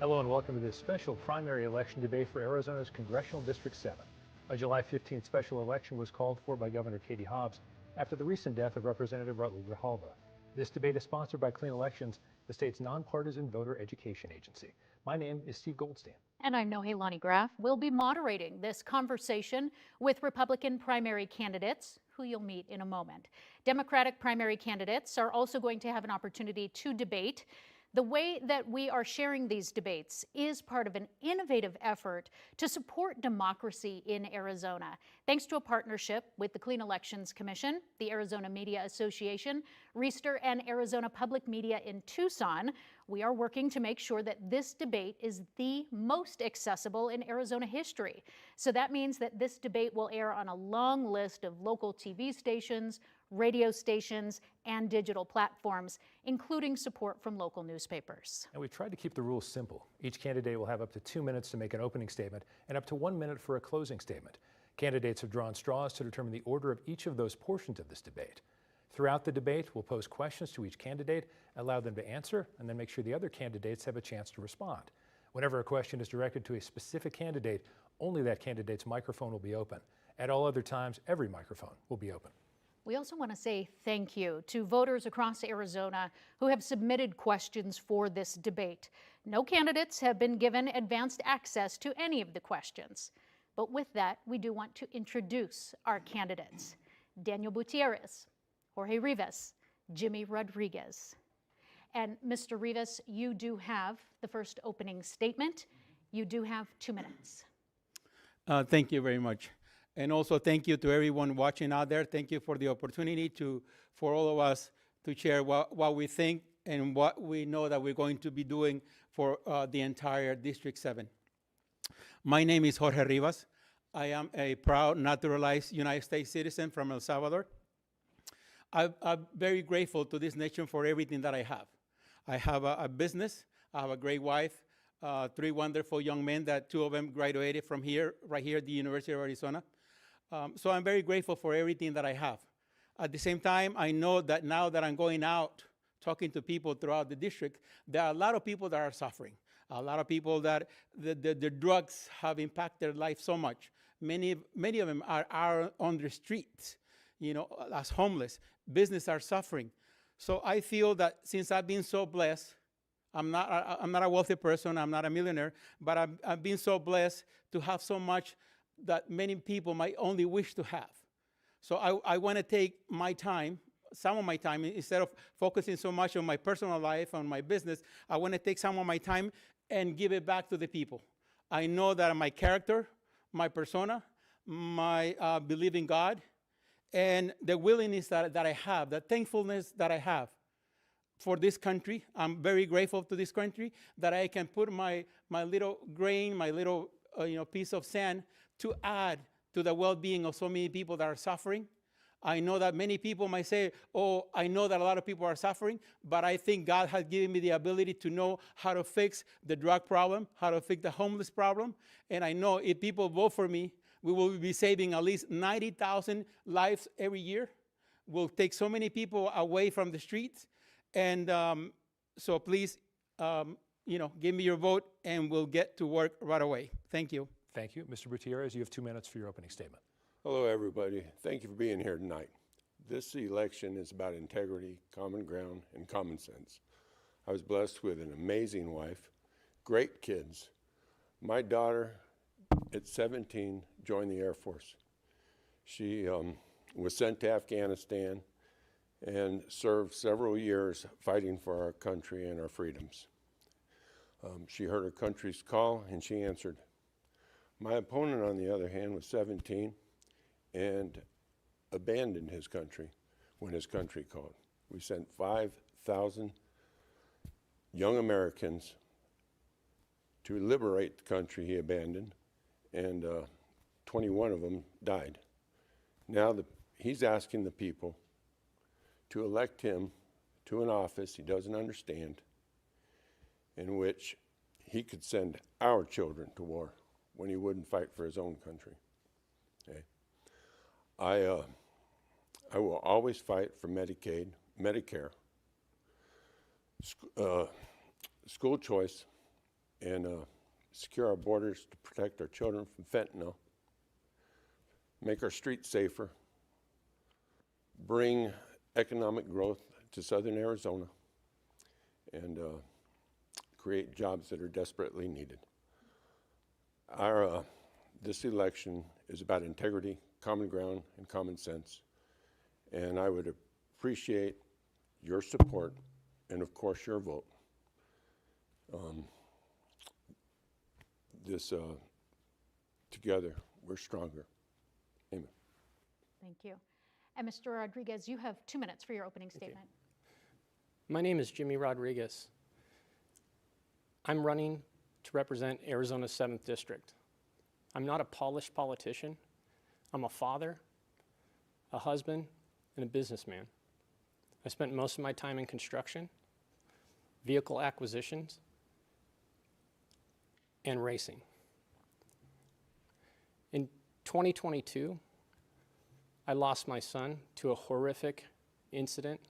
Hello and welcome to this special primary election debate for Arizona's Congressional District 7. A July 15th special election was called for by Governor Katie Hobbs after the recent death of Representative Raul Grijalva. This debate is sponsored by Clean Elections, the state's nonpartisan voter education agency. My name is Steve Goldstein. And I'm Nohelani Graff. We'll be moderating this conversation with Republican primary candidates, who you'll meet in a moment. Democratic primary candidates are also going to have an opportunity to debate. The way that we are sharing these debates is part of an innovative effort to support democracy in Arizona. Thanks to a partnership with the Clean Elections Commission, the Arizona Media Association, Reister, and Arizona Public Media in Tucson, we are working to make sure that this debate is the most accessible in Arizona history. So that means that this debate will air on a long list of local TV stations, radio stations, and digital platforms, including support from local newspapers. And we've tried to keep the rules simple. Each candidate will have up to 2 minutes to make an opening statement and up to 1 minute for a closing statement. Candidates have drawn straws to determine the order of each of those portions of this debate. Throughout the debate, we'll pose questions to each candidate, allow them to answer, and then make sure the other candidates have a chance to respond. Whenever a question is directed to a specific candidate, only that candidate's microphone will be open. At all other times, every microphone will be open. We also want to say thank you to voters across Arizona who have submitted questions for this debate. No candidates have been given advanced access to any of the questions. But with that, we do want to introduce our candidates. Daniel Butierez, Jorge Rivas, Jimmy Rodriguez. And Mr. Rivas, you do have the first opening statement. You do have 2 minutes. Thank you very much. And also thank you to everyone watching out there. Thank you for the opportunity for all of us to share what we think and what we know that we're going to be doing for the entire District 7. My name is Jorge Rivas. I am a proud naturalized United States citizen from El Salvador. I'm very grateful to this nation for everything that I have. I have a business. I have a great wife, 3 wonderful young men that 2 of them graduated from here, right here at the University of Arizona. So I'm very grateful for everything that I have. At the same time, I know that now that I'm going out, talking to people throughout the district, there are a lot of people that are suffering. A lot of people that the drugs have impacted their life so much. Many of them are on the streets, you know, as homeless. Businesses are suffering. So I feel that since I've been so blessed, I'm not a wealthy person, I'm not a millionaire, but I've been so blessed to have so much that many people might only wish to have. So I want to take my time, some of my time, instead of focusing so much on my personal life, on my business, I want to take some of my time and give it back to the people. I know that my character, my persona, my belief in God, and the willingness that I have, the thankfulness that I have for this country. I'm very grateful to this country that I can put my little grain, my little piece of sand to add to the well-being of so many people that are suffering. I know that many people might say, oh, I know that a lot of people are suffering, but I think God has given me the ability to know how to fix the drug problem, how to fix the homeless problem. And I know if people vote for me, we will be saving at least 90,000 lives every year. We'll take so many people away from the streets. And so please, give me your vote and we'll get to work right away. Thank you. Thank you. Mr. Butierez, you have 2 minutes for your opening statement. Hello, everybody. Thank you for being here tonight. This election is about integrity, common ground, and common sense. I was blessed with an amazing wife, great kids. My daughter, at 17, joined the Air Force. She was sent to Afghanistan and served several years fighting for our country and our freedoms. She heard her country's call and she answered. My opponent, on the other hand, was 17 and abandoned his country when his country called. We sent 5,000 young Americans to liberate the country he abandoned, and 21 of them died. Now he's asking the people to elect him to an office he doesn't understand, in which he could send our children to war when he wouldn't fight for his own country. Okay. I will always fight for Medicaid, Medicare, school choice and secure our borders to protect our children from fentanyl, make our streets safer, bring economic growth to southern Arizona, and create jobs that are desperately needed. This election is about integrity, common ground, and common sense, and I would appreciate your support and, of course, your vote. Together, we're stronger. Amen. Thank you. And Mr. Rodriguez, you have 2 minutes for your opening statement. My name is Jimmy Rodriguez. I'm running to represent Arizona's 7th District. I'm not a polished politician. I'm a father, a husband, and a businessman. I spent most of my time in construction, vehicle acquisitions, and racing. In 2022, I lost my son to a horrific incident.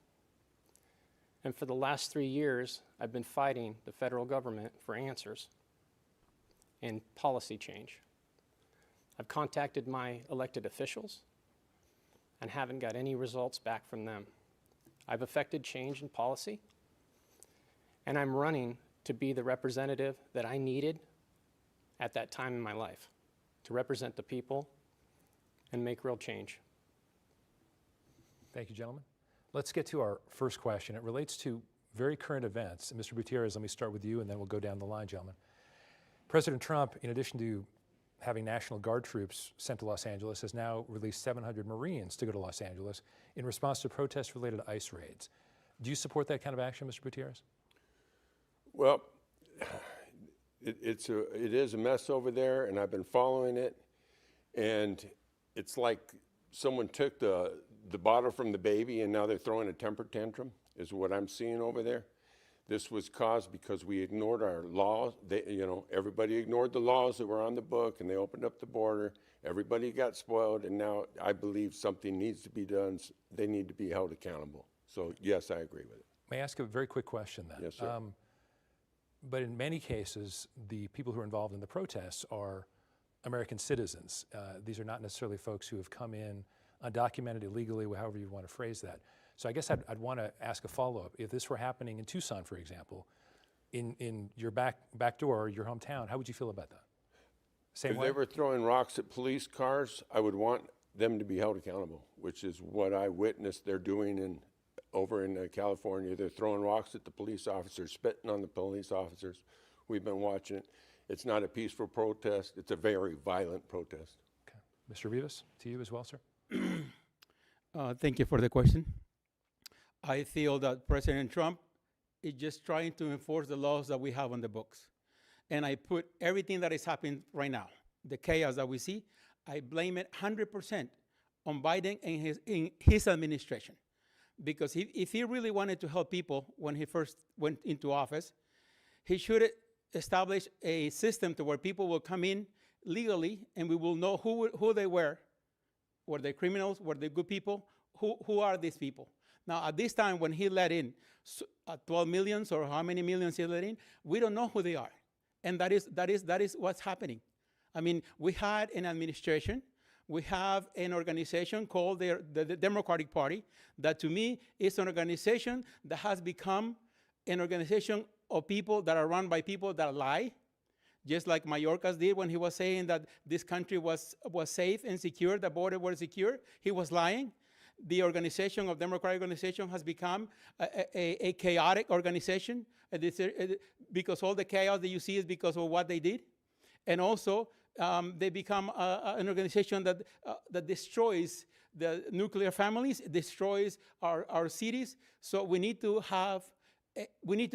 And for the last 3 years, I've been fighting the federal government for answers and policy change. I've contacted my elected officials and haven't got any results back from them. I've effected change in policy, and I'm running to be the representative that I needed at that time in my life, to represent the people and make real change. Thank you, gentlemen. Let's get to our first question. It relates to very current events. And Mr. Butierez, let me start with you, and then we'll go down the line, gentlemen. President Trump, in addition to having National Guard troops sent to Los Angeles, has now released 700 Marines to go to Los Angeles in response to protests related to ICE raids. Do you support that kind of action, Mr. Butierez? Well, it is a mess over there, and I've been following it, and it's like someone took the bottle from the baby and now they're throwing a temper tantrum, is what I'm seeing over there. This was caused because we ignored our laws. Everybody ignored the laws that were on the book, and they opened up the border. Everybody got spoiled, and now I believe something needs to be done. They need to be held accountable. So yes, I agree with it. May I ask a very quick question then? Yes, sir. But in many cases, the people who are involved in the protests are American citizens. These are not necessarily folks who have come in undocumented, illegally, however you want to phrase that. So I guess I'd want to ask a follow-up. If this were happening in Tucson, for example, in your back door, your hometown, how would you feel about that? Same If way? they were throwing rocks at police cars, I would want them to be held accountable, which is what I witnessed they're doing over in California. They're throwing rocks at the police officers, spitting on the police officers. We've been watching it. It's not a peaceful protest. It's a very violent protest. Okay. Mr. Rivas, to you as well, sir. Thank you for the question. I feel that President Trump is just trying to enforce the laws that we have on the books. And I put everything that is happening right now, the chaos that we see, I blame it 100% on Biden and his administration. Because if he really wanted to help people when he first went into office, he should establish a system to where people will come in legally and we will know who they were. Were they criminals? Were they good people? Who are these people? Now, at this time, when he let in 12 millions or how many millions he let in, we don't know who they are. And that is what's happening. I mean, we had an administration, we have an organization called the Democratic Party that to me is an organization that has become an organization of people that are run by people that lie, just like Mayorkas did when he was saying that this country was safe and secure, the border was secure. He was lying. The organization of Democratic organization has become a chaotic organization because all the chaos that you see is because of what they did. And also, they become an organization that destroys the nuclear families, destroys our cities. So we need to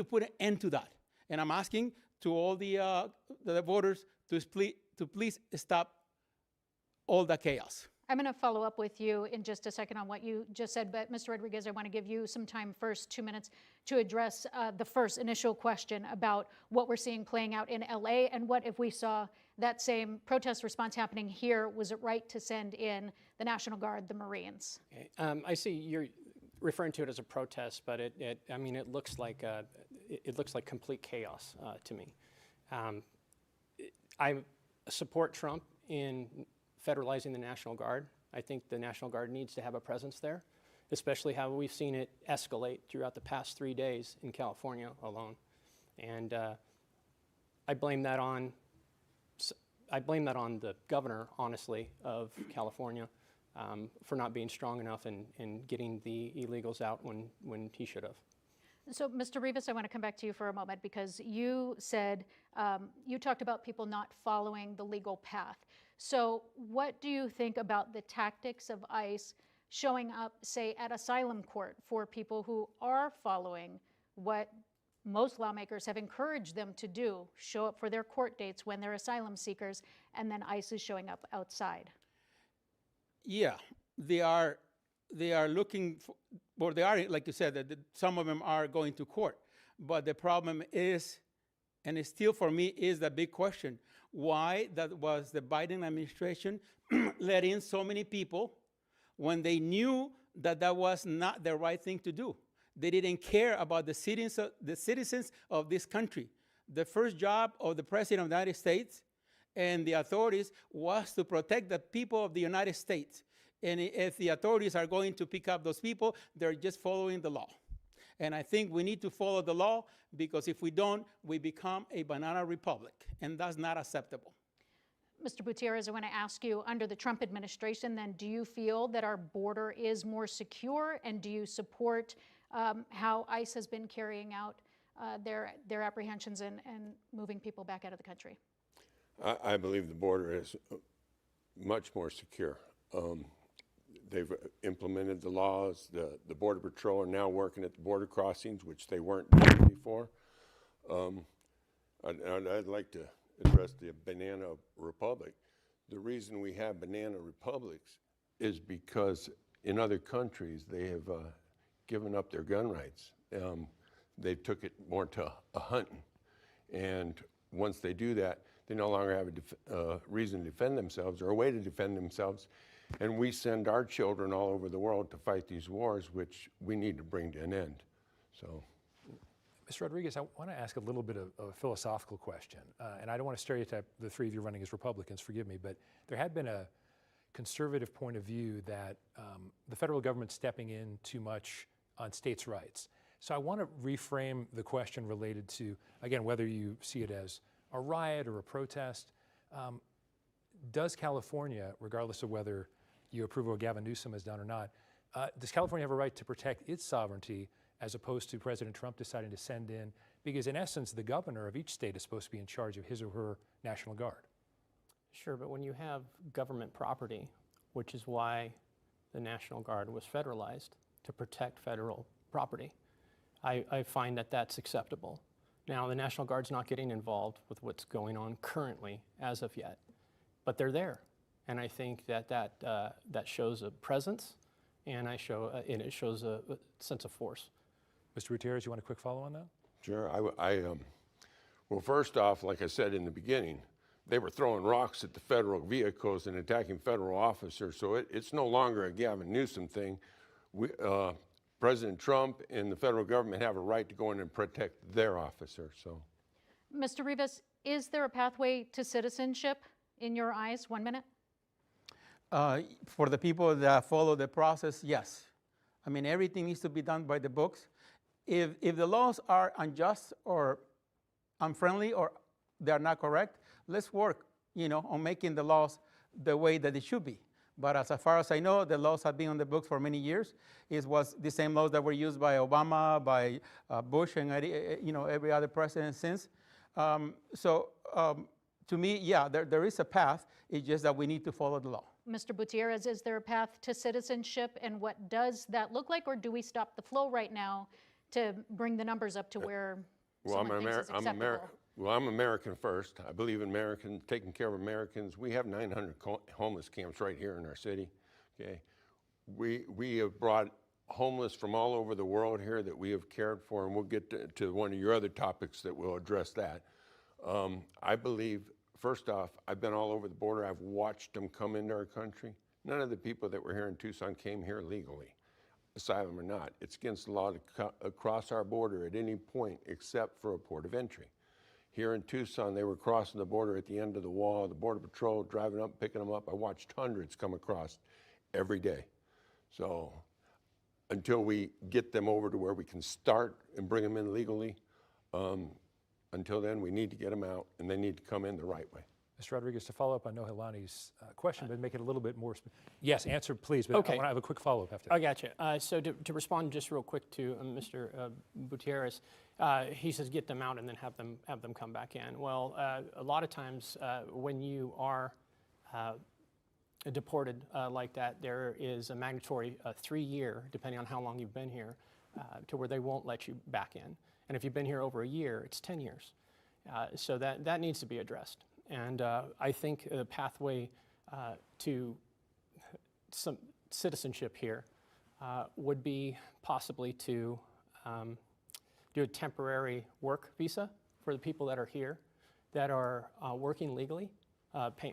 put an end to that. And I'm asking to all the voters to please stop all the chaos. I'm going to follow up with you in just a second on what you just said, but Mr. Rodriguez, I want to give you some time first, 2 minutes, to address the first initial question about what we're seeing playing out in LA and what if we saw that same protest response happening here, was it right to send in the National Guard, the Marines? Okay. I see you're referring to it as a protest, but it looks like complete chaos to me. I support Trump in federalizing the National Guard. I think the National Guard needs to have a presence there, especially how we've seen it escalate throughout the past 3 days in California alone. And I blame that on the governor, honestly, of California for not being strong enough in getting the illegals out when he should have. So, Mr. Rivas, I want to come back to you for a moment because you said, you talked about people not following the legal path. So what do you think about the tactics of ICE showing up, say, at asylum court for people who are following what most lawmakers have encouraged them to do, show up for their court dates when they're asylum seekers, and then ICE is showing up outside? Yeah, they are looking for, well, they are, like you said, that some of them are going to court. But the problem is, and it still for me is the big question, why that was the Biden administration let in so many people when they knew that that was not the right thing to do. They didn't care about the citizens of this country. The first job of the President of the United States and the authorities was to protect the people of the United States. And if the authorities are going to pick up those people, they're just following the law. And I think we need to follow the law because if we don't, we become a banana republic, and that's not acceptable. Mr. Butierez, I want to ask you, under the Trump administration, then, do you feel that our border is more secure, and do you support how ICE has been carrying out their apprehensions and moving people back out of the country? I believe the border is much more secure. They've implemented the laws. The Border Patrol are now working at the border crossings, which they weren't doing before. I'd like to address the banana republic. The reason we have banana republics is because in other countries they have given up their gun rights. They took it more to a hunting. And once they do that, they no longer have a reason to defend themselves or a way to defend themselves. And we send our children all over the world to fight these wars, which we need to bring to an end. So, Mr. Rodriguez, I want to ask a little bit of a philosophical question. And I don't want to stereotype the three of you running as Republicans, forgive me, but there had been a conservative point of view that the federal government's stepping in too much on states' rights. So I want to reframe the question related to, again, whether you see it as a riot or a protest. Does California, regardless of whether you approve of what Gavin Newsom has done or not, does California have a right to protect its sovereignty as opposed to President Trump deciding to send in? Because in essence, the governor of each state is supposed to be in charge of his or her National Guard. Sure, but when you have government property, which is why the National Guard was federalized, to protect federal property, I find that that's acceptable. Now, the National Guard's not getting involved with what's going on currently as of yet, but they're there. And I think that shows a presence, and it shows a sense of force. Mr. Butierez, you want a quick follow on that? sure. Well, first off, like I said in the beginning, they were throwing rocks at the federal vehicles and attacking federal officers. So it's no longer a Gavin Newsom thing. President Trump and the federal government have a right to go in and protect their officers. So, Mr. Rivas, is there a pathway to citizenship in your eyes? 1 minute. For the people that follow the process, yes. I mean, everything needs to be done by the books. If the laws are unjust or unfriendly or they're not correct, let's work, on making the laws the way that it should be. But as far as I know, the laws have been on the books for many years. It was the same laws that were used by Obama, by Bush, and every other president since. To me, yeah, there is a path. It's just that we need to follow the law. Mr. Butierez, is there a path to citizenship, and what does that look like, or do we stop the flow right now to bring the numbers up to where someone thinks it's acceptable? I'm American first. I believe in Americans, taking care of Americans. We have 900 homeless camps right here in our city. Okay, we have brought homeless from all over the world here that we have cared for, and we'll get to one of your other topics that will address that. I believe, first off, I've been all over the border. I've watched them come into our country. None of the people that were here in Tucson came here legally, asylum or not. It's against the law to cross our border at any point except for a port of entry. Here in Tucson, they were crossing the border at the end of the wall, the Border Patrol driving up, picking them up. I watched hundreds come across every day. So until we get them over to where we can start and bring them in legally, until then, we need to get them out, and they need to come in the right way. Mr. Rodriguez, to follow up on Nohelani's question, but make it a little bit more, yes, answer please, but Okay. I want to have a quick follow-up after. I got you. So to respond just real quick to Mr. Butierez, he says get them out and then have them come back in. Well, a lot of times when you are deported like that, there is a mandatory 3-year, depending on how long you've been here, to where they won't let you back in. And if you've been here over a year, it's 10 years. So that needs to be addressed. And I think the pathway to some citizenship here would be possibly to do a temporary work visa for the people that are here, that are working legally,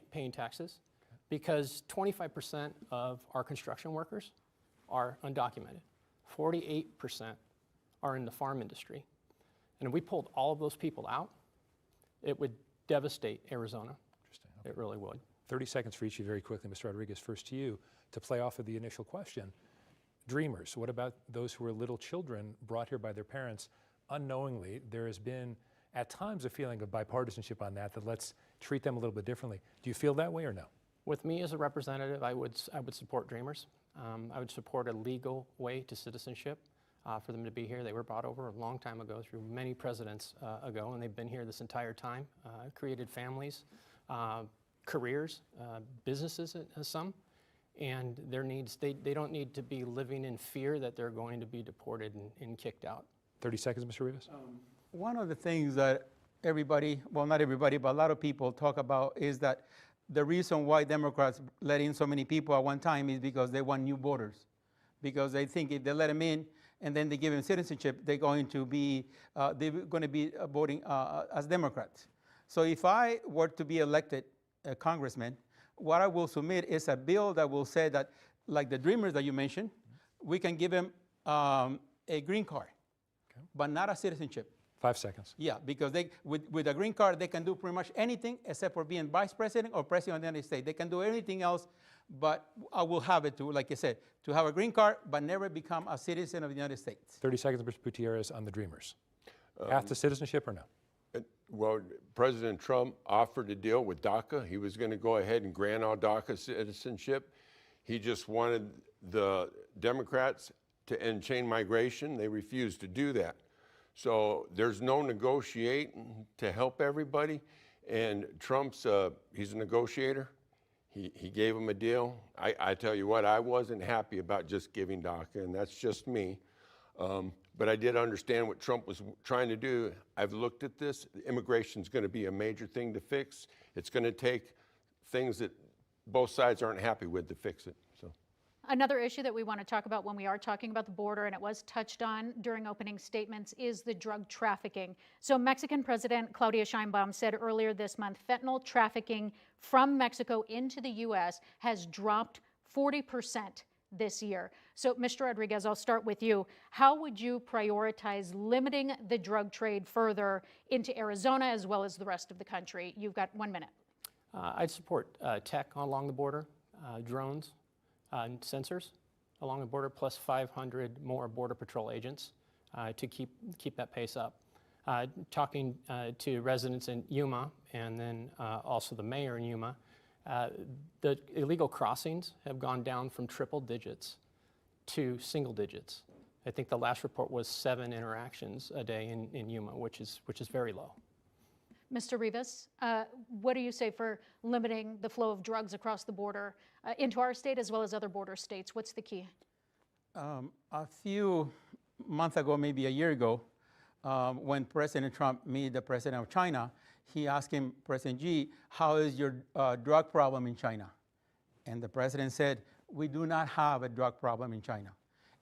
paying taxes, because 25% of our construction workers are undocumented. 48% are in the farm industry. And if we pulled all of those people out, it would devastate Arizona. Interesting. Okay. It really would. 30 seconds for each of you very quickly. Mr. Rodriguez, first to you, to play off of the initial question. Dreamers, what about those who are little children brought here by their parents unknowingly? There has been, at times, a feeling of bipartisanship on that let's treat them a little bit differently. Do you feel that way or no? With me as a representative, I would support Dreamers. I would support a legal way to citizenship for them to be here. They were brought over a long time ago, through many presidents ago, and they've been here this entire time, created families, careers, businesses, some, and their needs, they don't need to be living in fear that they're going to be deported and kicked out. 30 seconds, Mr. Rivas. One of the things that everybody, well, not everybody, but a lot of people talk about is that the reason why Democrats let in so many people at one time is because they want new borders. Because they think if they let them in and then they give them citizenship, they're going to be voting as Democrats. So if I were to be elected a congressman, what I will submit is a bill that will say that, like the Dreamers that you mentioned, we can give them a green card, but not a citizenship. 5 seconds. Yeah, because with a green card, they can do pretty much anything except for being vice president or president of the United States. They can do anything else, but I will have it to, like I said, to have a green card, but never become a citizen of the United States. 30 seconds, Mr. Gutierrez, on the Dreamers. Path to citizenship or no? Well, President Trump offered a deal with DACA. He was going to go ahead and grant all DACA citizenship. He just wanted the Democrats to end chain migration. They refused to do that. So there's no negotiating to help everybody. And Trump's, he's a negotiator. He gave him a deal. I tell you what, I wasn't happy about just giving DACA, and that's just me. But I did understand what Trump was trying to do. I've looked at this. Immigration is going to be a major thing to fix. It's going to take things that both sides aren't happy with to fix it. So. Another issue that we want to talk about when we are talking about the border, and it was touched on during opening statements, is the drug trafficking. So Mexican President Claudia Sheinbaum said earlier this month, fentanyl trafficking from Mexico into the U.S. has dropped 40% this year. So, Mr. Rodriguez, I'll start with you. How would you prioritize limiting the drug trade further into Arizona as well as the rest of the country? You've got 1 minute. I'd support tech along the border, drones, and sensors along the border, plus 500 more Border Patrol agents to keep that pace up. Talking to residents in Yuma and then also the mayor in Yuma, the illegal crossings have gone down from triple digits to single digits. I think the last report was 7 interactions a day in Yuma, which is very low. Mr. Rivas, what do you say for limiting the flow of drugs across the border into our state as well as other border states? What's the key? A few months ago, maybe a year ago, when President Trump met the president of China, he asked him, President Xi, how is your drug problem in China? And the president said, we do not have a drug problem in China.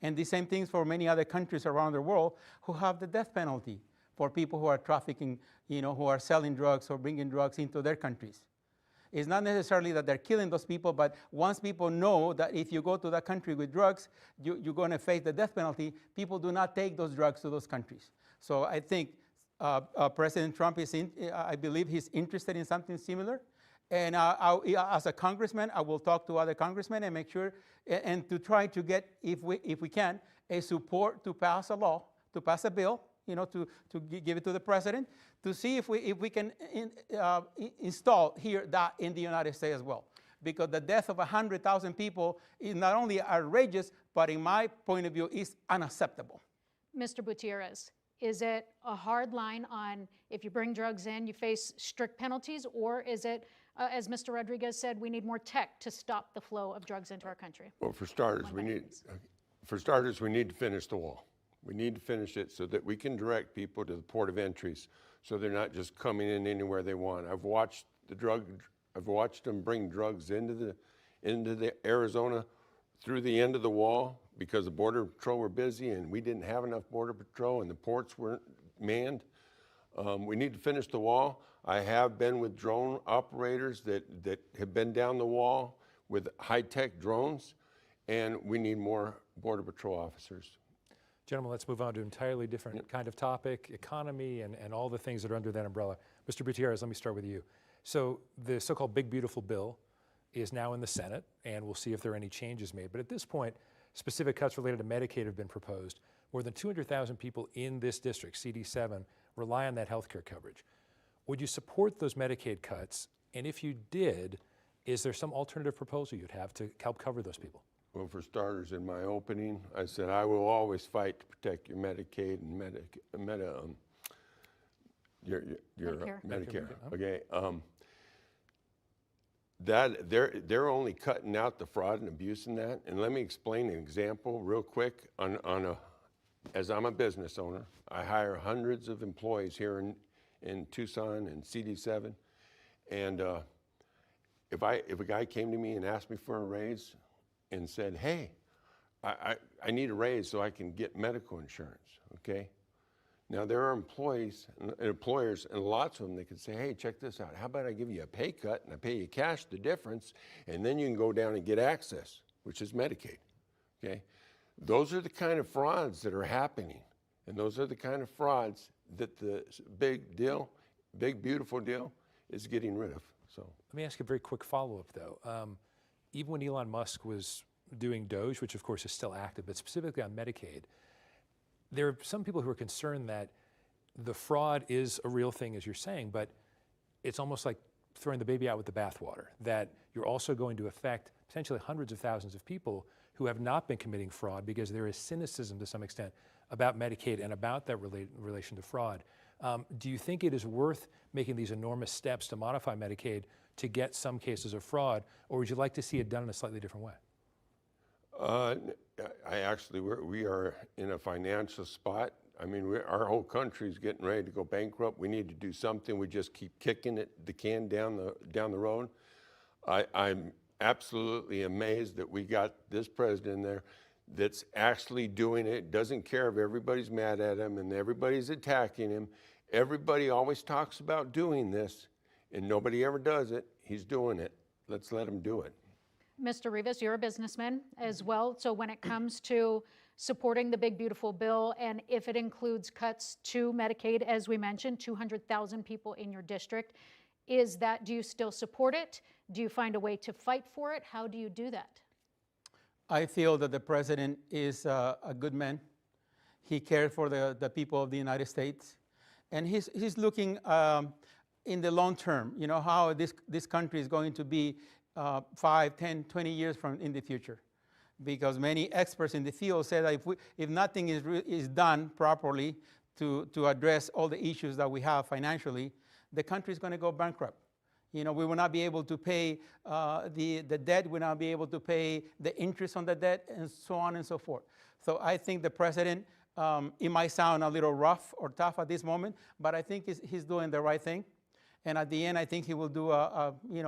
And the same things for many other countries around the world who have the death penalty for people who are trafficking, who are selling drugs or bringing drugs into their countries. It's not necessarily that they're killing those people, but once people know that if you go to that country with drugs, you're going to face the death penalty, people do not take those drugs to those countries. So I think President Trump is, I believe he's interested in something similar. And as a congressman, I will talk to other congressmen and make sure, and to try to get, if we can, a support to pass a law, to pass a bill, to give it to the president, to see if we can install here that in the United States as well. Because the death of 100,000 people is not only outrageous, but in my point of view, is unacceptable. Mr. Butierez, is it a hard line on if you bring drugs in, you face strict penalties, or is it, as Mr. Rodriguez said, we need more tech to stop the flow of drugs into our country? Well, for starters, we need to finish the wall. We need to finish it so that we can direct people to the port of entries, so they're not just coming in anywhere they want. I've watched them bring drugs into the Arizona through the end of the wall because the Border Patrol were busy and we didn't have enough Border Patrol and the ports weren't manned. We need to finish the wall. I have been with drone operators that have been down the wall with high-tech drones, and we need more Border Patrol officers. Gentlemen, let's move on to an entirely different kind of topic, economy and all the things that are under that umbrella. Mr. Butierez, let me start with you. So the so-called Big Beautiful Bill is now in the Senate, and we'll see if there are any changes made. But at this point, specific cuts related to Medicaid have been proposed. More than 200,000 people in this district, CD7, rely on that health care coverage. Would you support those Medicaid cuts? And if you did, is there some alternative proposal you'd have to help cover those people? Well, for starters, in my opening, I said I will always fight to protect your Medicaid and Medicare. Okay. That they're only cutting out the fraud and abuse in that. And let me explain an example real quick. As I'm a business owner, I hire hundreds of employees here in Tucson and CD7. And if a guy came to me and asked me for a raise and said, hey, I need a raise so I can get medical insurance, okay? Now there are employers, and lots of them, they could say, hey, check this out. How about I give you a pay cut and I pay you cash the difference, and then you can go down and get access, which is Medicaid, okay? Those are the kind of frauds that are happening, and those are the kind of frauds that the big beautiful deal is getting rid of. So let me ask you a very quick follow-up, though. Even when Elon Musk was doing Doge, which of course is still active, but specifically on Medicaid, there are some people who are concerned that the fraud is a real thing, as you're saying, but it's almost like throwing the baby out with the bathwater, that you're also going to affect potentially hundreds of thousands of people who have not been committing fraud because there is cynicism to some extent about Medicaid and about that relation to fraud. Do you think it is worth making these enormous steps to modify Medicaid to get some cases of fraud, or would you like to see it done in a slightly different way? We are in a financial spot. I mean, our whole country is getting ready to go bankrupt. We need to do something. We just keep kicking the can down the road. I'm absolutely amazed that we got this president in there that's actually doing it. Doesn't care if everybody's mad at him and everybody's attacking him. Everybody always talks about doing this, and nobody ever does it. He's doing it. Let's let him do it. Mr. Rivas, you're a businessman as well. So when it comes to supporting the Big Beautiful Bill, and if it includes cuts to Medicaid, as we mentioned, 200,000 people in your district, do you still support it? Do you find a way to fight for it? How do you do that? I feel that the president is a good man. He cares for the people of the United States. And he's looking in the long term, you know, how this country is going to be 5, 10, 20 years in the future. Because many experts in the field say that if nothing is done properly to address all the issues that we have financially, the country is going to go bankrupt. You know, we will not be able to pay the debt, we will not be able to pay the interest on the debt, and so on and so forth. So I think the president, it might sound a little rough or tough at this moment, but I think he's doing the right thing. And at the end, I think he will do he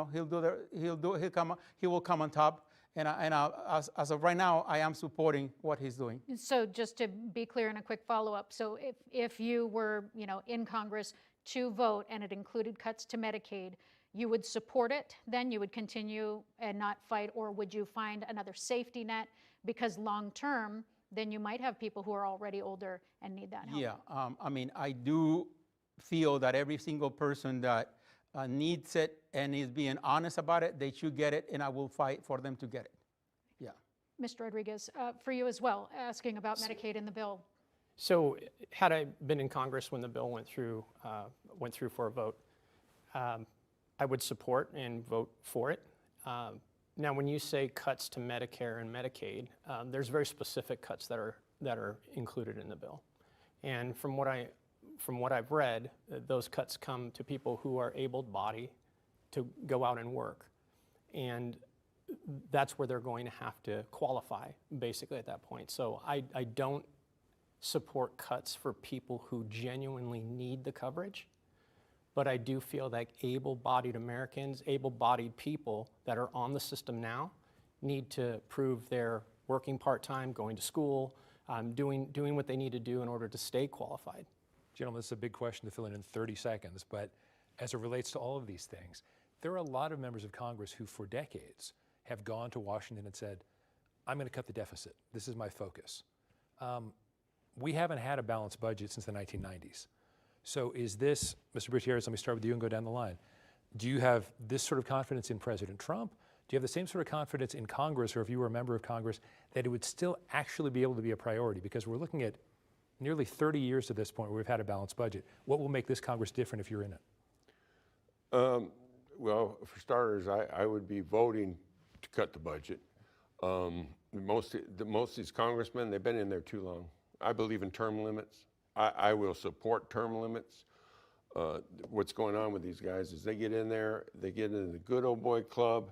will come on top. And as of right now, I am supporting what he's doing. So just to be clear, in a quick follow-up, so if you were, in Congress to vote and it included cuts to Medicaid, you would support it, then you would continue and not fight, or would you find another safety net? Because long-term, then you might have people who are already older and need that help. Yeah, I mean, I do feel that every single person that needs it and is being honest about it, they should get it, and I will fight for them to get it. Yeah. Mr. Rodriguez, for you as well, asking about Medicaid in the bill. So had I been in Congress when the bill went through for a vote, I would support and vote for it. Now, when you say cuts to Medicare and Medicaid, there's very specific cuts that are included in the bill. And from what I've read, those cuts come to people who are able-bodied to go out and work. And that's where they're going to have to qualify, basically, at that point. So I don't support cuts for people who genuinely need the coverage, but I do feel like able-bodied Americans, able-bodied people that are on the system now need to prove they're working part-time, going to school, doing what they need to do in order to stay qualified. Gentlemen, this is a big question to fill in 30 seconds, but as it relates to all of these things, there are a lot of members of Congress who for decades have gone to Washington and said, I'm going to cut the deficit. This is my focus. We haven't had a balanced budget since the 1990s. So is this, Mr. Butierez, let me start with you and go down the line. Do you have this sort of confidence in President Trump? Do you have the same sort of confidence in Congress, or if you were a member of Congress, that it would still actually be able to be a priority? Because we're looking at nearly 30 years to this point where we've had a balanced budget. What will make this Congress different if you're in it? Well, for starters, I would be voting to cut the budget. Most of these congressmen, they've been in there too long. I believe in term limits. I will support term limits. What's going on with these guys is they get in there, they get into the good old boy club,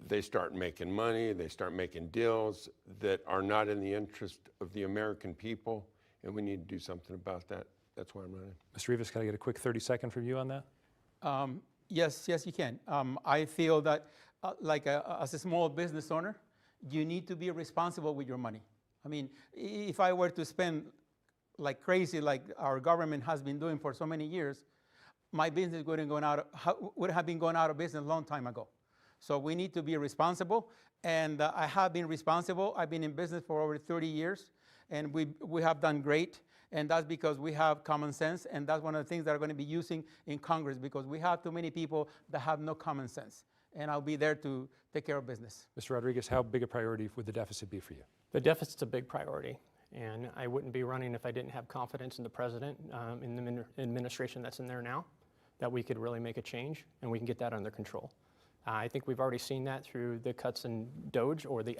they start making money, they start making deals that are not in the interest of the American people, and we need to do something about that. That's why I'm running. Mr. Rivas, can I get a quick 30-second from you on that? Yes, you can. I feel that, as a small business owner, you need to be responsible with your money. I mean, if I were to spend like crazy, like our government has been doing for so many years, my business would have been going out of business a long time ago. So we need to be responsible, and I have been responsible. I've been in business for over 30 years, and we have done great, and that's because we have common sense, and that's one of the things that are going to be using in Congress, because we have too many people that have no common sense, and I'll be there to take care of business. Mr. Rodriguez, how big a priority would the deficit be for you? The deficit's a big priority, and I wouldn't be running if I didn't have confidence in the president, in the administration that's in there now, that we could really make a change and we can get that under control. I think we've already seen that through the cuts in DOGE, or the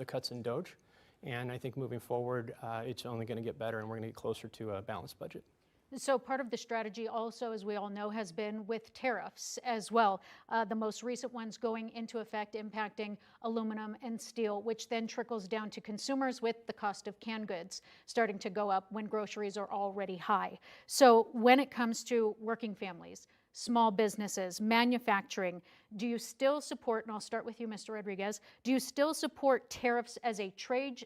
cuts in DOGE, and I think moving forward, it's only going to get better, and we're going to get closer to a balanced budget. So part of the strategy also, as we all know, has been with tariffs as well. The most recent ones going into effect impacting aluminum and steel, which then trickles down to consumers with the cost of canned goods starting to go up when groceries are already high. So when it comes to working families, small businesses, manufacturing, do you still support, and I'll start with you, Mr. Rodriguez, do you still support tariffs as a trade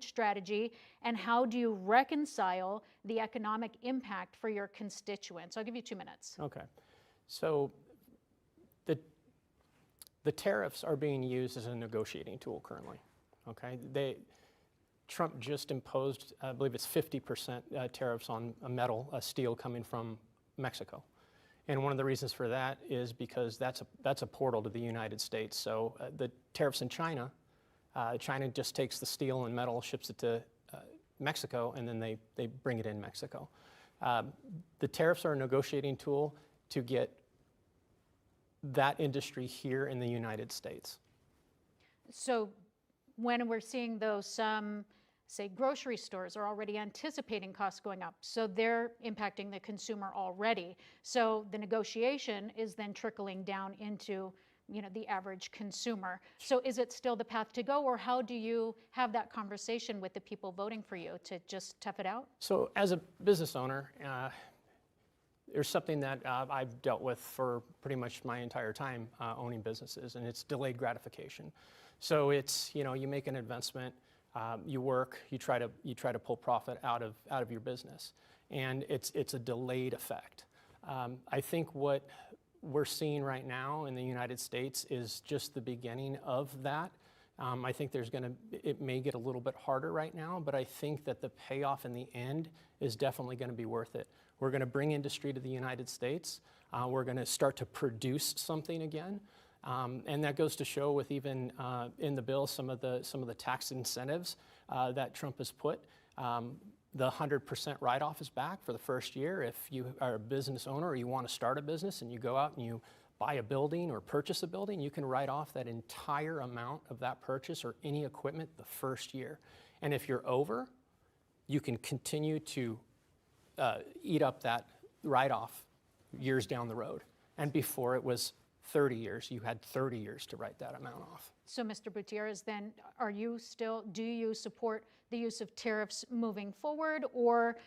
strategy, and how do you reconcile the economic impact for your constituents? I'll give you 2 minutes. Okay. So the tariffs are being used as a negotiating tool currently, okay? Trump just imposed, I believe it's 50% tariffs on metal, steel coming from Mexico. And one of the reasons for that is because that's a portal to the United States. So the tariffs in China, China just takes the steel and metal, ships it to Mexico, and then they bring it in Mexico. The tariffs are a negotiating tool to get that industry here in the United States. So when we're seeing those, say grocery stores are already anticipating costs going up, so they're impacting the consumer already. So the negotiation is then trickling down into, the average consumer. So is it still the path to go, or how do you have that conversation with the people voting for you to just tough it out? So as a business owner, there's something that I've dealt with for pretty much my entire time owning businesses, and it's delayed gratification. So it's, you make an investment, you work, you try to pull profit out of your business, and it's a delayed effect. I think what we're seeing right now in the United States is just the beginning of that. I think it may get a little bit harder right now, but I think that the payoff in the end is definitely going to be worth it. We're going to bring industry to the United States. We're going to start to produce something again. And that goes to show with even in the bill some of the tax incentives that Trump has put. The 100% write-off is back for the first year. If you are a business owner or you want to start a business and you go out and you buy a building or purchase a building, you can write off that entire amount of that purchase or any equipment the first year. And if you're over, you can continue to eat up that write-off years down the road. And before it was 30 years, you had 30 years to write that amount off. So, Mr. Butierez, then do you support the use of tariffs moving forward, or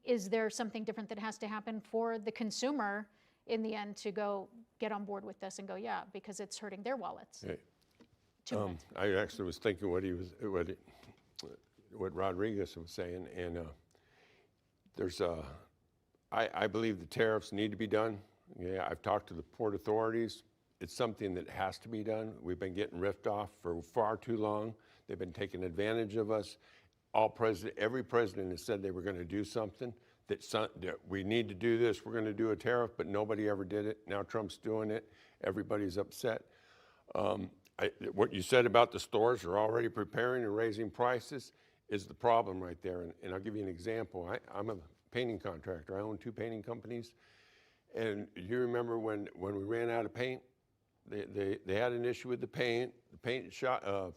is there something different that has to happen for the consumer in the end to go get on board with this and go, yeah, because it's hurting their wallets? Hey, I actually was thinking what Rodriguez was saying, and I believe the tariffs need to be done. Yeah, I've talked to the port authorities. It's something that has to be done. We've been getting ripped off for far too long. They've been taking advantage of us. Every president has said they were going to do something, that we need to do this, we're going to do a tariff, but nobody ever did it. Now Trump's doing it. Everybody's upset. What you said about the stores are already preparing and raising prices is the problem right there. And I'll give you an example. I'm a painting contractor. I own 2 painting companies. And you remember when we ran out of paint, they had an issue with the paint. The paint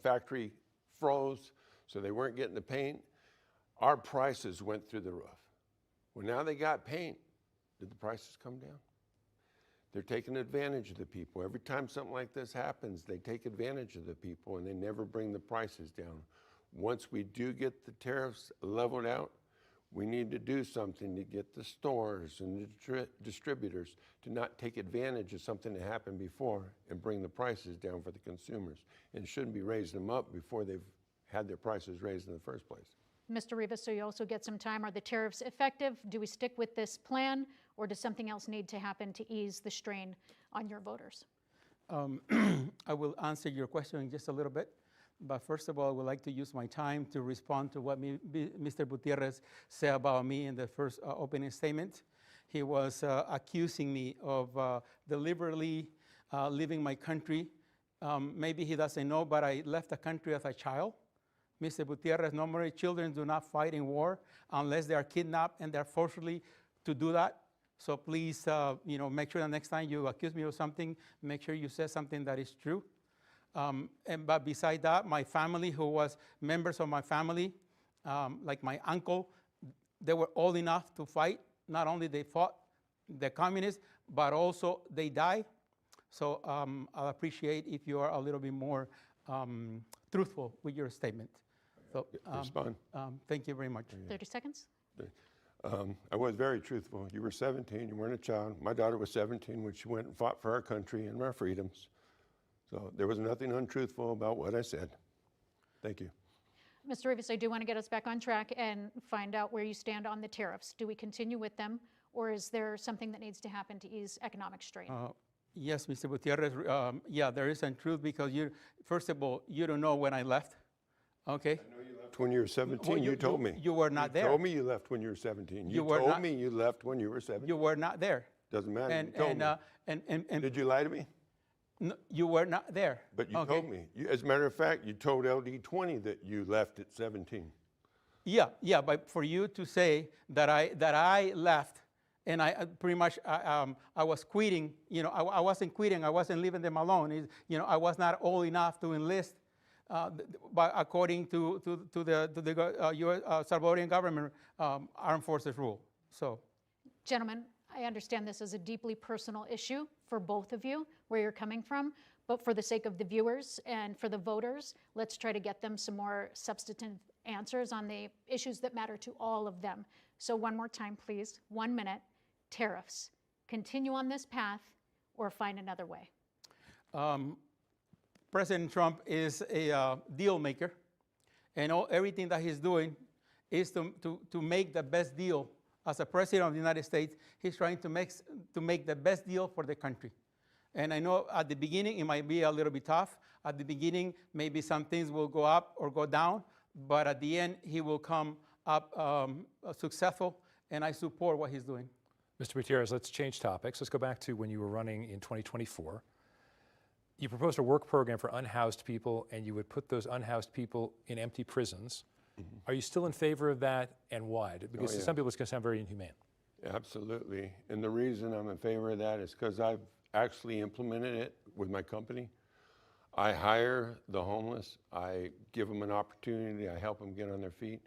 factory froze, so they weren't getting the paint. Our prices went through the roof. Well, now they got paint. Did the prices come down? They're taking advantage of the people. Every time something like this happens, they take advantage of the people and they never bring the prices down. Once we do get the tariffs leveled out, we need to do something to get the stores and the distributors to not take advantage of something that happened before and bring the prices down for the consumers. And shouldn't be raising them up before they've had their prices raised in the first place. Mr. Rivas, so you also get some time. Are the tariffs effective? Do we stick with this plan, or does something else need to happen to ease the strain on your voters? I will answer your question in just a little bit. But first of all, I would like to use my time to respond to what Mr. Butierez said about me in the first opening statement. He was accusing me of deliberately leaving my country. Maybe he doesn't know, but I left the country as a child. Mr. Butierez, normally children do not fight in war unless they are kidnapped and they're forcibly to do that. So please, make sure the next time you accuse me of something, make sure you say something that is true. But beside that, my family, who was members of my family, like my uncle, they were old enough to fight. Not only they fought the communists, but also they died. So I'll appreciate if you are a little bit more truthful with your statement. So respond. Thank you very much. 30 seconds. I was very truthful. You were 17, you weren't a child. My daughter was 17 when she went and fought for our country and our freedoms. So there was nothing untruthful about what I said. Thank you. Mr. Rivas, I do want to get us back on track and find out where you stand on the tariffs. Do we continue with them, or is there something that needs to happen to ease economic strain? Yes, Mr. Butierrez, yeah, there is some truth because first of all, you don't know when I left, okay? I know you left when you were 17, Well, you told me. You were not there. You told me you left when you were 17. You told me you left when you were 17. You were not there. Doesn't matter, you told me. Did you lie to me? No, you were not there. But you told me. As a matter of fact, you told LD20 that you left at 17. Yeah, but for you to say that I left and I pretty much I was quitting, I wasn't quitting, I wasn't leaving them alone. I was not old enough to enlist, but according to the U.S. Salvadorian government armed forces rule. So, gentlemen, I understand this is a deeply personal issue for both of you, where you're coming from, but for the sake of the viewers and for the voters, let's try to get them some more substantive answers on the issues that matter to all of them. So one more time, please, 1 minute. Tariffs. Continue on this path or find another way. President Trump is a deal maker, and everything that he's doing is to make the best deal. As a president of the United States, he's trying to make the best deal for the country. And I know at the beginning it might be a little bit tough. At the beginning, maybe some things will go up or go down, but at the end, he will come up successful, and I support what he's doing. Mr. Butierez, let's change topics. Let's go back to when you were running in 2024. You proposed a work program for unhoused people, and you would put those unhoused people in empty prisons. Are you still in favor of that, and why? Because to some people it's going to sound very inhumane. Absolutely. And the reason I'm in favor of that is because I've actually implemented it with my company. I hire the homeless, I give them an opportunity, I help them get on their feet,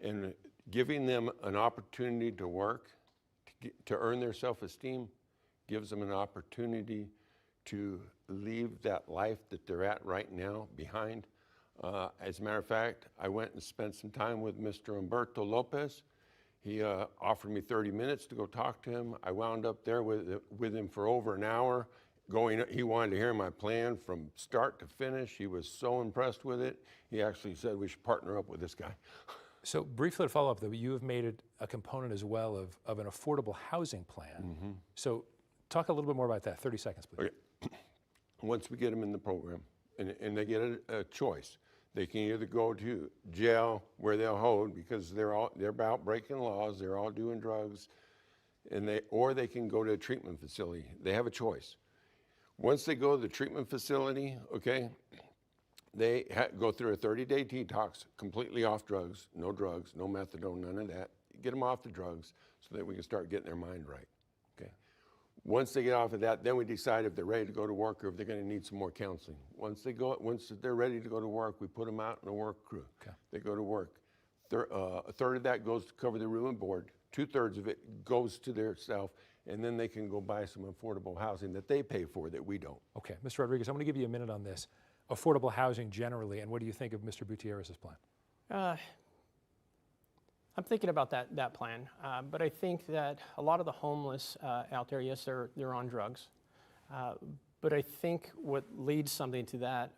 and giving them an opportunity to work, to earn their self-esteem, gives them an opportunity to leave that life that they're at right now behind. As a matter of fact, I went and spent some time with Mr. Humberto Lopez. He offered me 30 minutes to go talk to him. I wound up there with him for over an hour. He wanted to hear my plan from start to finish. He was so impressed with it. He actually said we should partner up with this guy. So briefly to follow up though, you have made it a component as well of an affordable housing plan. So talk a little bit more about that, 30 seconds please. Okay. Once we get them in the program, and they get a choice, they can either go to jail where they'll hold because they're about breaking laws, they're all doing drugs, or they can go to a treatment facility. They have a choice. Once they go to the treatment facility, okay, they go through a 30-day detox, completely off drugs, no methadone, none of that. Get them off the drugs so that we can start getting their mind right, okay? Once they get off of that, then we decide if they're ready to go to work or if they're going to need some more counseling. Once they're ready to go to work, we put them out in a work crew. Okay. They go to work. A third of that goes to cover the room and board. 2/3 of it goes to their self, and then they can go buy some affordable housing that they pay for that we don't. Okay, Mr. Rodriguez, I'm going to give you a minute on this. Affordable housing generally, and what do you think of Mr. Butierez's plan? I'm thinking about that plan, but I think that a lot of the homeless out there, yes, they're on drugs, but I think what leads something to that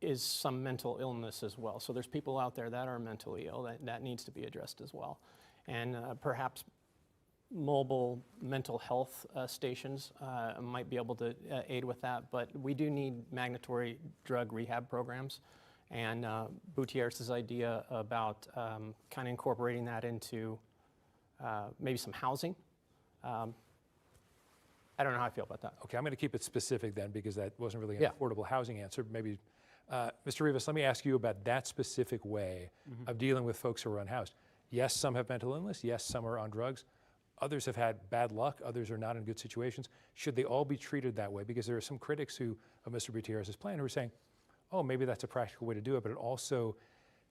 is some mental illness as well. So there's people out there that are mentally ill that needs to be addressed as well, and perhaps mobile mental health stations might be able to aid with that, but we do need mandatory drug rehab programs. And Butierez's idea about kind of incorporating that into maybe some housing. I don't know how I feel about that. Okay, I'm going to keep it specific then because that wasn't really an affordable housing answer. Maybe, Mr. Rivas, let me ask you about that specific way of dealing with folks who are unhoused. Yes, some have mental illness. Yes, some are on drugs. Others have had bad luck. Others are not in good situations. Should they all be treated that way? Because there are some critics of Mr. Butierez's plan who are saying, oh, maybe that's a practical way to do it, but it also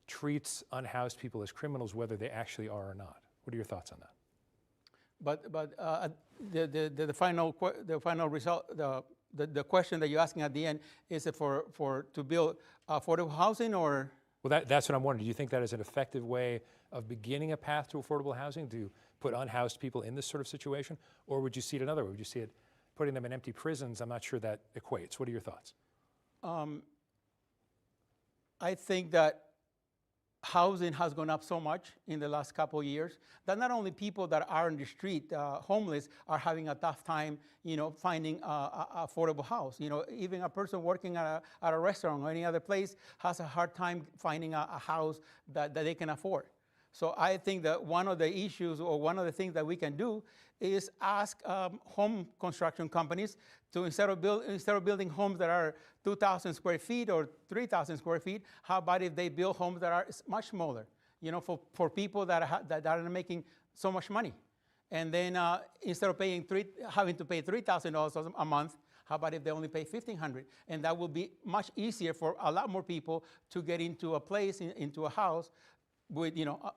treats unhoused people as criminals, whether they actually are or not. What are your thoughts on that? But the final result, the question that you're asking at the end, is it to build affordable housing or? Well, that's what I'm wondering. Do you think that is an effective way of beginning a path to affordable housing, to put unhoused people in this sort of situation? Or would you see it another way? Would you see it putting them in empty prisons? I'm not sure that equates. What are your thoughts? I think that housing has gone up so much in the last couple of years that not only people that are on the street, homeless, are having a tough time, finding a affordable house. Even a person working at a restaurant or any other place has a hard time finding a house that they can afford. So I think that one of the issues or one of the things that we can do is ask home construction companies to, instead of building homes that are 2,000 square feet or 3,000 square feet, how about if they build homes that are much smaller, for people that are making so much money. And then instead of having to pay $3,000 a month, how about if they only pay $1,500? And that will be much easier for a lot more people to get into a place, into a house, with,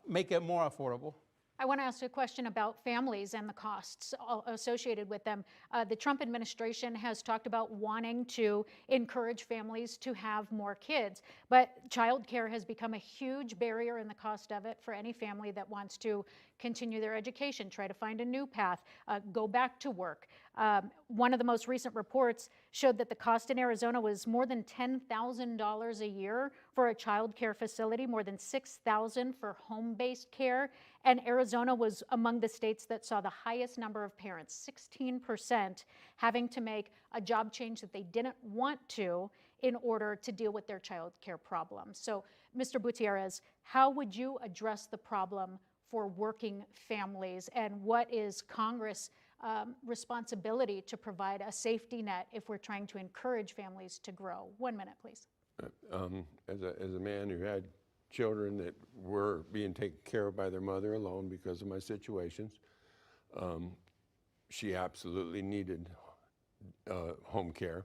make it more affordable. I want to ask a question about families and the costs associated with them. The Trump administration has talked about wanting to encourage families to have more kids, but childcare has become a huge barrier in the cost of it for any family that wants to continue their education, try to find a new path, go back to work. One of the most recent reports showed that the cost in Arizona was more than $10,000 a year for a child care facility, more than $6,000 for home-based care, and Arizona was among the states that saw the highest number of parents, 16%, having to make a job change that they didn't want to in order to deal with their child care problems. So, Mr. Butierez, how would you address the problem for working families, and what is Congress' responsibility to provide a safety net if we're trying to encourage families to grow? 1 minute, please. As a man who had children that were being taken care of by their mother alone because of my situations, she absolutely needed home care.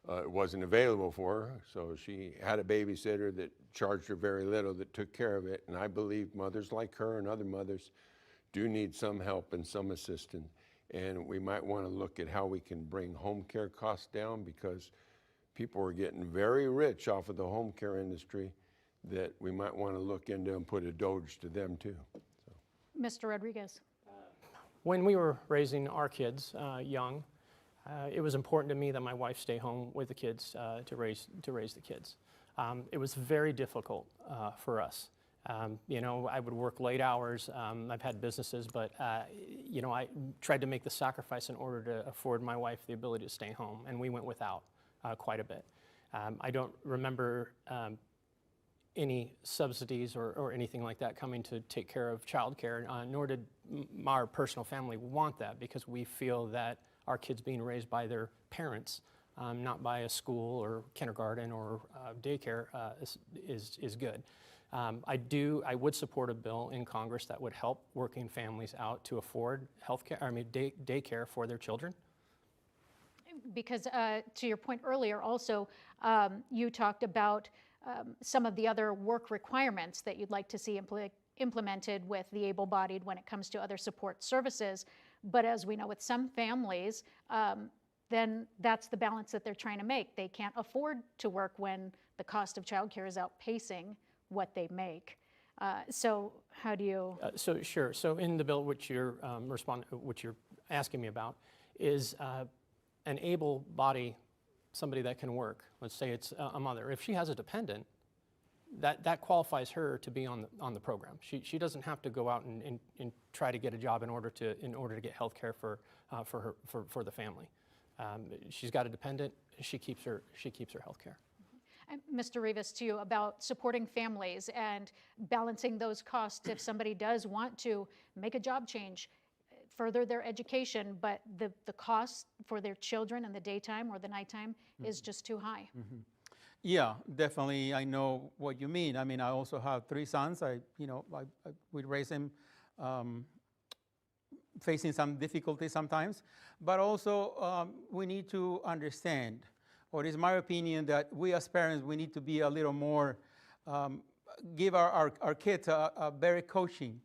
It wasn't available for her, so she had a babysitter that charged her very little, that took care of it. And I believe mothers like her and other mothers do need some help and some assistance. And we might want to look at how we can bring home care costs down, because people are getting very rich off of the home care industry, that we might want to look into and put a doge to them too. So. Mr. Rodriguez. When we were raising our kids young, it was important to me that my wife stay home with the kids to raise the kids. It was very difficult for us. You know, I would work late hours. I've had businesses, but you know, I tried to make the sacrifice in order to afford my wife the ability to stay home, and we went without quite a bit. I don't remember any subsidies or anything like that coming to take care of childcare, nor did our personal family want that, because we feel that our kids being raised by their parents, not by a school or kindergarten or daycare, is good. I would support a bill in Congress that would help working families out to afford daycare for their children. Because to your point earlier, also, you talked about some of the other work requirements that you'd like to see implemented with the able-bodied when it comes to other support services. But as we know, with some families, then that's the balance that they're trying to make. They can't afford to work when the cost of childcare is outpacing what they make. So how do you? So sure. So in the bill, which you're asking me about, is an able-bodied, somebody that can work. Let's say it's a mother. If she has a dependent, that qualifies her to be on the program. She doesn't have to go out and try to get a job in order to get health care for the family. She's got a dependent. She keeps her health care. Mr. Rivas, to you about supporting families and balancing those costs if somebody does want to make a job change, further their education, but the cost for their children in the daytime or the nighttime is just too high. Yeah, definitely. I know what you mean. I mean, I also have 3 sons. We raise them facing some difficulties sometimes, but also we need to understand, or it is my opinion that we as parents, we need to be a little more, give our kids a better coaching,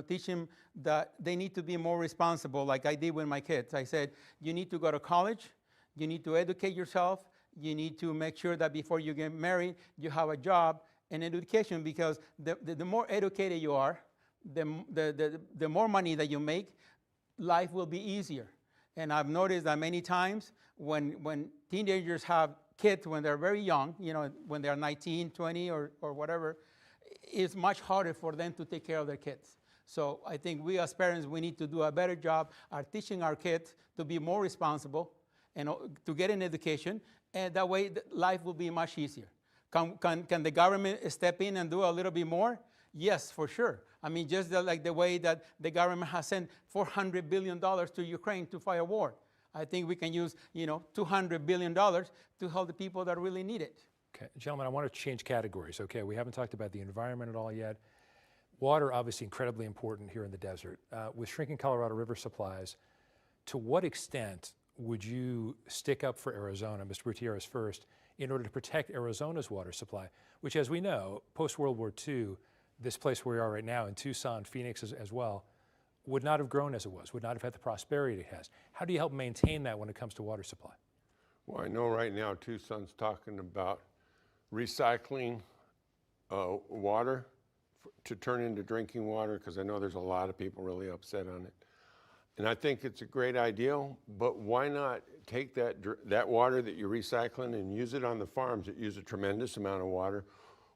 teach them that they need to be more responsible, like I did with my kids. I said, you need to go to college, you need to educate yourself, you need to make sure that before you get married, you have a job and education, because the more educated you are, the more money that you make, life will be easier. And I've noticed that many times when teenagers have kids when they're very young, when they're 19, 20 or whatever, it's much harder for them to take care of their kids. So I think we as parents, we need to do a better job at teaching our kids to be more responsible and to get an education, and that way life will be much easier. Can the government step in and do a little bit more? Yes, for sure. I mean, just like the way that the government has sent $400 billion to Ukraine to fight a war. I think we can use, $200 billion to help the people that really need it. Okay, gentlemen, I want to change categories. Okay, we haven't talked about the environment at all yet. Water, obviously incredibly important here in the desert. With shrinking Colorado River supplies, to what extent would you stick up for Arizona, Mr. Butierez first, in order to protect Arizona's water supply, which, as we know, post-World War II, this place where we are right now in Tucson, Phoenix as well, would not have grown as it was, would not have had the prosperity it has. How do you help maintain that when it comes to water supply? Well, I know right now Tucson's talking about recycling water to turn into drinking water, because I know there's a lot of people really upset on it. And I think it's a great idea, but why not take that water that you're recycling and use it on the farms that use a tremendous amount of water,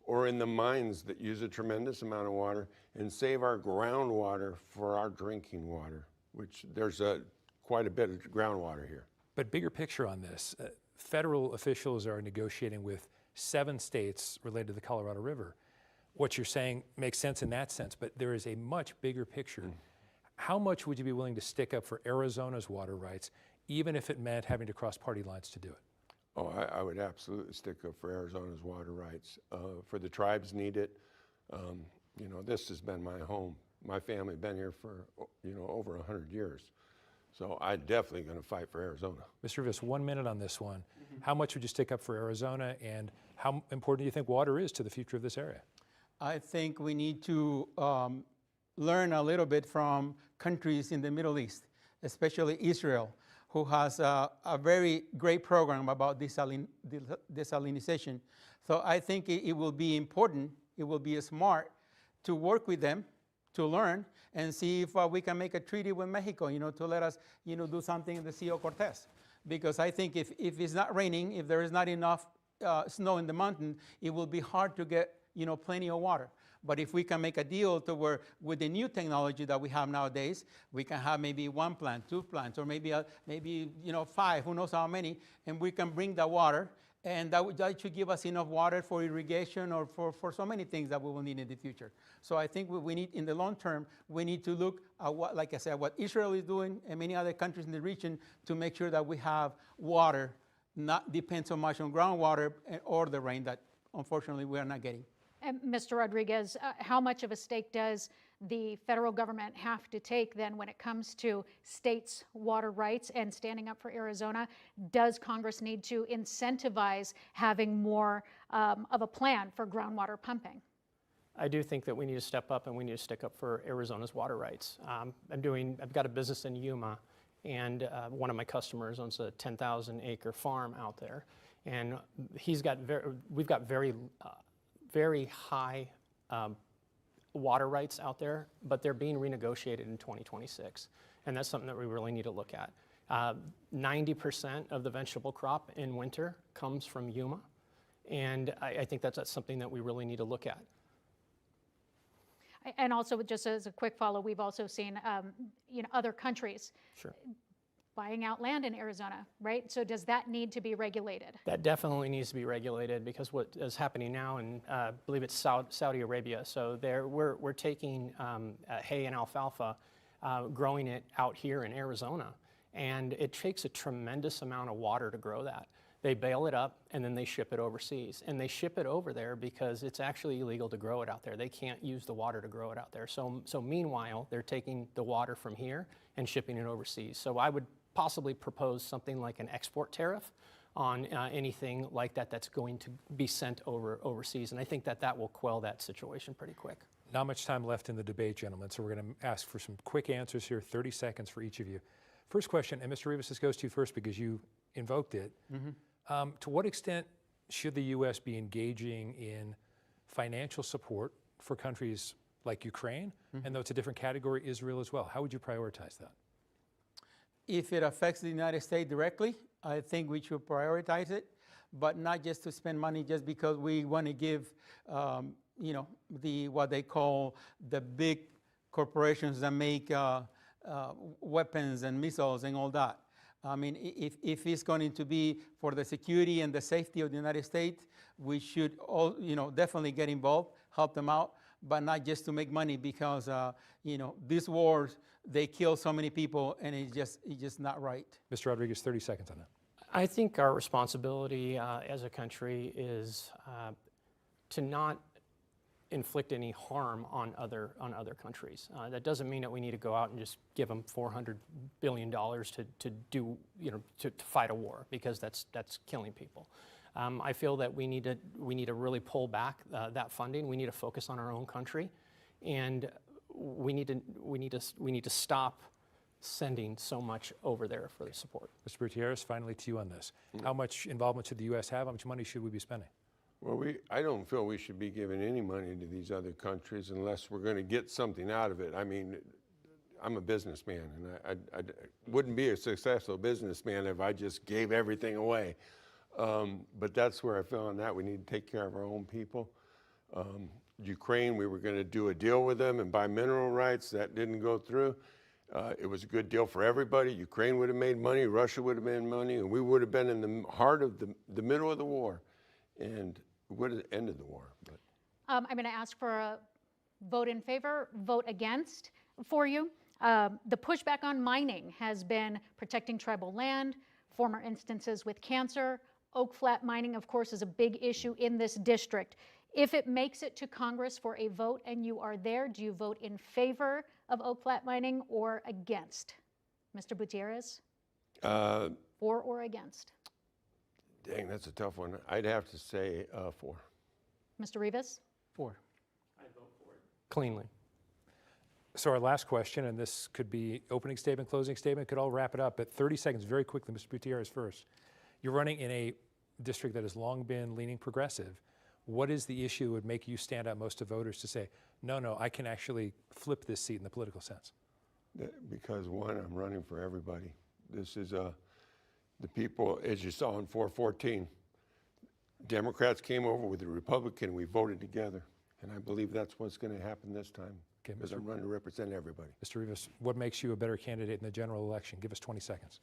or in the mines that use a tremendous amount of water, and save our groundwater for our drinking water, which there's quite a bit of groundwater here. But bigger picture on this, federal officials are negotiating with 7 states related to the Colorado River. what you're saying makes sense in that sense, but there is a much bigger picture. How much would you be willing to stick up for Arizona's water rights, even if it meant having to cross party lines to do it? Oh, I would absolutely stick up for Arizona's water rights. For the tribes need it. You know, this has been my home. My family been here for, you know, over 100 years. So I'm definitely going to fight for Arizona. Mr. Rivas, 1 minute on this one. How much would you stick up for Arizona, and how important do you think water is to the future of this area? I think we need to learn a little bit from countries in the Middle East, especially Israel, who has a very great program about desalinization. So I think it will be important, it will be smart to work with them, to learn, and see if we can make a treaty with Mexico, you know, to let us, you know, do something in the Sea of Cortez. Because I think if it's not raining, if there is not enough snow in the mountain, it will be hard to get, you know, plenty of water. But if we can make a deal to where, with the new technology that we have nowadays, we can have maybe 1 plant, 2 plants, or maybe you know, 5, who knows how many, and we can bring the water, and that should give us enough water for irrigation or for so many things that we will need in the future. So I think we need, in the long term, we need to look at what, like I said, what Israel is doing and many other countries in the region to make sure that we have water, not depend so much on groundwater or the rain that unfortunately we are not getting. And Mr. Rodriguez, how much of a stake does the federal government have to take then when it comes to states' water rights and standing up for Arizona? Does Congress need to incentivize having more of a plan for groundwater pumping? I do think that we need to step up and we need to stick up for Arizona's water rights. I've got a business in Yuma, and one of my customers owns a 10,000-acre farm out there, and we've got very high water rights out there, but they're being renegotiated in 2026, and that's something that we really need to look at. 90% of the vegetable crop in winter comes from Yuma, and I think that's something that we really need to look at. And also, just as a quick follow, we've also seen you know, other countries buying out land in Arizona, right? So does that need to be regulated? That definitely needs to be regulated, because what is happening now, and I believe it's Saudi Arabia, so we're taking hay and alfalfa, growing it out here in Arizona, and it takes a tremendous amount of water to grow that. They bale it up and then they ship it overseas, and they ship it over there because it's actually illegal to grow it out there. They can't use the water to grow it out there. So meanwhile, they're taking the water from here and shipping it overseas. So I would possibly propose something like an export tariff on anything like that that's going to be sent overseas. And I think that will quell that situation pretty quick. Not much time left in the debate, gentlemen, so we're going to ask for some quick answers here, 30 seconds for each of you. First question, and Mr. Rivas, this goes to you first because you invoked it. To what extent should the U.S. be engaging in financial support for countries like Ukraine, and though it's a different category, Israel as well? How would you prioritize that? If it affects the United States directly, I think we should prioritize it, but not just to spend money just because we want to give, you know, what they call the big corporations that make weapons and missiles and all that. I mean, if it's going to be for the security and the safety of the United States, we should all, you know, definitely get involved, help them out, but not just to make money, because you know, these wars, they kill so many people, and it's just not right. Mr. Rodriguez, 30 seconds on that. I think our responsibility as a country is to not inflict any harm on other countries. That doesn't mean that we need to go out and just give them $400 billion to do, you know, to fight a war, because that's killing people. I feel that we need to really pull back that funding. We need to focus on our own country, and we need to stop sending so much over there for the support. Mr. Butierez, finally to you on this. How much involvement should the U.S. have? How much money should we be spending? Well, I don't feel we should be giving any money to these other countries unless we're going to get something out of it. I mean, I'm a businessman, and I wouldn't be a successful businessman if I just gave everything away. But that's where I feel on that. We need to take care of our own people. Ukraine, we were going to do a deal with them and buy mineral rights. That didn't go through. It was a good deal for everybody. Ukraine would have made money, Russia would have made money, and we would have been in the heart of the middle of the war, and would have ended the war. But I'm going to ask for a vote in favor, vote against for you. The pushback on mining has been protecting tribal land, former instances with cancer. Oak Flat mining, of course, is a big issue in this district. If it makes it to Congress for a vote and you are there, do you vote in favor of Oak Flat mining or against? Mr. Butierez? For or against? Dang, that's a tough one. I'd have to say for. Mr. Rivas? For. I vote for it. Cleanly. So our last question, and this could be opening statement, closing statement, could all wrap it up, but 30 seconds very quickly. Mr. Butierez first. You're running in a district that has long been leaning progressive. What is the issue that would make you stand out most to voters to say, no, I can actually flip this seat in the political sense? Because one, I'm running for everybody. This is the people, as you saw in 414, Democrats came over with the Republican, we voted together. And I believe that's what's going to happen this time. Okay, because I'm running to represent everybody. Mr. Rivas, what makes you a better candidate in the general election? Give us 20 seconds.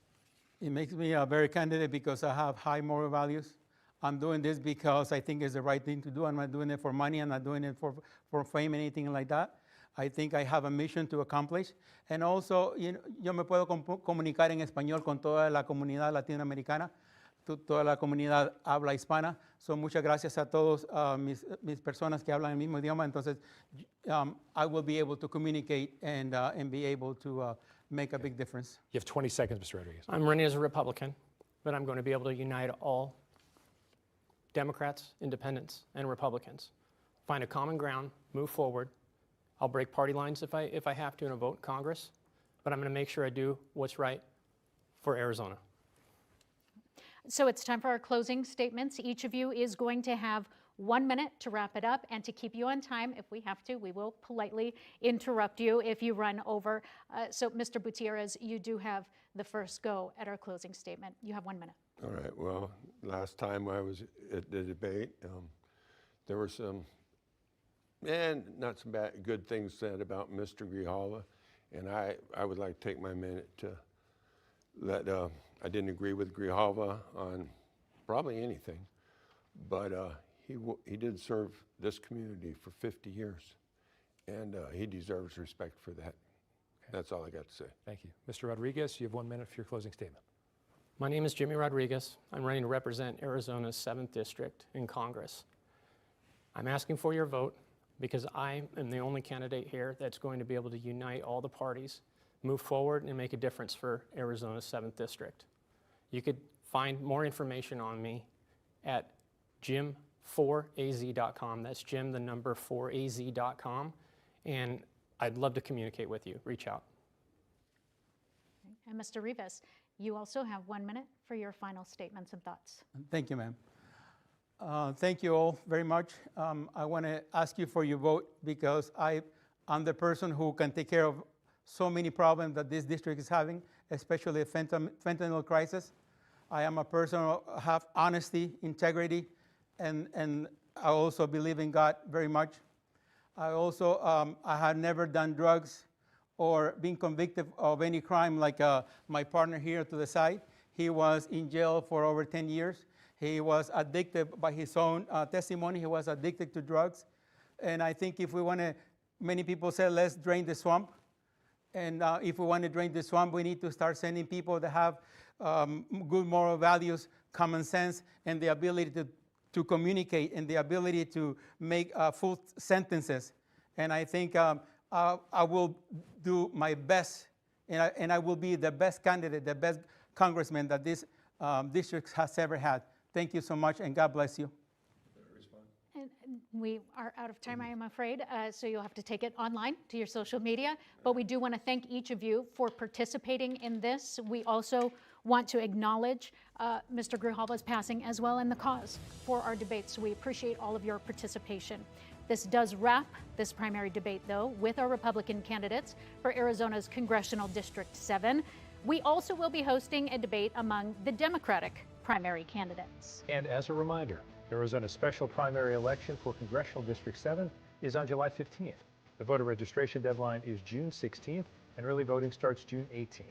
It makes me a better candidate because I have high moral values. I'm doing this because I think it's the right thing to do. I'm not doing it for money. I'm not doing it for fame, anything like that. I think I have a mission to accomplish. And also, yo me puedo comunicar en español con toda la comunidad latinoamericana, toda la comunidad habla hispana. So muchas gracias a todos mis personas que hablan el mismo idioma. Entonces, I will be able to communicate and be able to make a big difference. You have 20 seconds, Mr. Rodriguez. I'm running as a Republican, but I'm going to be able to unite all Democrats, independents, and Republicans. Find a common ground, move forward. I'll break party lines if I have to in a vote in Congress, but I'm going to make sure I do what's right for Arizona. So it's time for our closing statements. Each of you is going to have 1 minute to wrap it up, and to keep you on time, if we have to, we will politely interrupt you if you run over. So Mr. Butierez, you do have the first go at our closing statement. You have 1 minute. All right, well, last time I was at the debate, there were some, not some bad, good things said about Mr. Grijalva, and I would like to take my minute to let, I didn't agree with Grijalva on probably anything, but he did serve this community for 50 years, and he deserves respect for that. Okay. That's all I got to say. Thank you. Mr. Rodriguez, you have 1 minute for your closing statement. My name is Jimmy Rodriguez. I'm running to represent Arizona's 7th District in Congress. I'm asking for your vote because I am the only candidate here that's going to be able to unite all the parties, move forward, and make a difference for Arizona's 7th District. You could find more information on me at jim4az.com. That's Jim, the number 4az.com. And I'd love to communicate with you. Reach out. And Mr. Rivas, you also have 1 minute for your final statements and thoughts. Thank you, ma'am. Thank you all very much. I want to ask you for your vote because I'm the person who can take care of so many problems that this district is having, especially the fentanyl crisis. I am a person who have honesty, integrity, and I also believe in God very much. I also, I have never done drugs or been convicted of any crime like my partner here to the side. He was in jail for over 10 years. He was addicted by his own testimony. He was addicted to drugs. And I think if we want to, many people say, let's drain the swamp. And if we want to drain the swamp, we need to start sending people that have good moral values, common sense, and the ability to communicate and the ability to make full sentences. And I think I will do my best, and I will be the best candidate, the best congressman that this district has ever had. Thank you so much, and God bless you. And we are out of time, I am afraid, so you'll have to take it online to your social media. But we do want to thank each of you for participating in this. We also want to acknowledge Mr. Grijalva's passing as well in the cause for our debates. We appreciate all of your participation. This does wrap this primary debate, though, with our Republican candidates for Arizona's Congressional District 7. We also will be hosting a debate among the Democratic primary candidates. And as a reminder, Arizona's special primary election for Congressional District 7 is on July 15th. The voter registration deadline is June 16th, and early voting starts June 18th.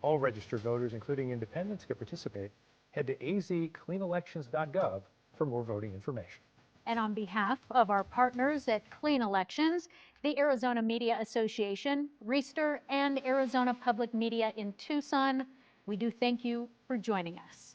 All registered voters, including independents, can participate. Head to azcleanelections.gov for more voting information. And on behalf of our partners at Clean Elections, the Arizona Media Association, Reister, and Arizona Public Media in Tucson, we do thank you for joining us.